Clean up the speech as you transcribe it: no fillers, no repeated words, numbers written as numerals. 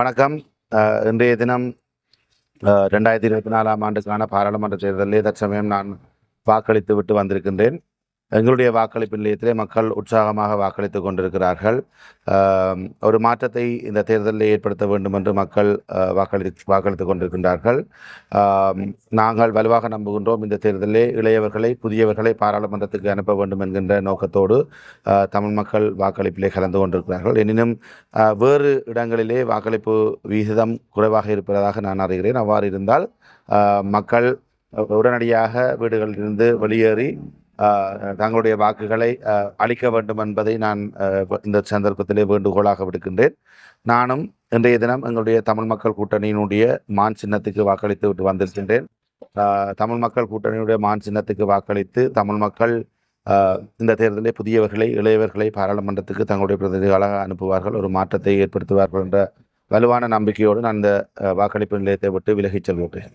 வணக்கம். இன்றைய தினம் 2024ஆம் ஆண்டுக்கான பாராளுமன்ற தேர்தலில் தற்சமயம் நான் வாக்களித்து விட்டு வந்திருக்கின்றேன். எங்களுடைய வாக்களிப்பு நிலையத்திலே மக்கள் உற்சாகமாக வாக்களித்துக் கொண்டிருக்கிறார்கள். ஒரு மாற்றத்தை இந்த தேர்தலில் ஏற்படுத்த வேண்டும் என்று மக்கள் வாக்களித்துக் கொண்டிருக்கின்றார்கள். நாங்கள் வலுவாக நம்புகின்றோம், இந்த தேர்தலிலே இளையவர்களை புதியவர்களை பாராளுமன்றத்துக்கு அனுப்ப வேண்டும் என்கின்ற நோக்கத்தோடு தமிழ் மக்கள் வாக்களிப்பிலே கலந்து கொண்டிருக்கிறார்கள். எனினும் வேறு இடங்களிலே வாக்களிப்பு விகிதம் குறைவாக இருப்பதாக நான் அறிகிறேன். அவ்வாறு இருந்தால் மக்கள் உடனடியாக வீடுகளிலிருந்து வெளியேறி தங்களுடைய வாக்குகளை அளிக்க வேண்டும் என்பதை நான் இந்த சந்தர்ப்பத்திலே வேண்டுகோளாக விடுக்கின்றேன். நானும் இன்றைய தினம் எங்களுடைய தமிழ் மக்கள் கூட்டணியினுடைய மான் சின்னத்துக்கு வாக்களித்து விட்டு வந்திருக்கின்றேன். தமிழ் மக்கள் கூட்டணியுடைய மான் சின்னத்துக்கு வாக்களித்து தமிழ் மக்கள் இந்த தேர்தலில் புதியவர்களை இளையவர்களை பாராளுமன்றத்துக்கு தங்களுடைய பிரதிநிதிகளாக அனுப்புவார்கள், ஒரு மாற்றத்தை ஏற்படுத்துவார்கள் என்ற வலுவான நம்பிக்கையோடு நான் இந்த வாக்களிப்பு நிலையத்தை விட்டு விலகிச் செல்கின்றேன்.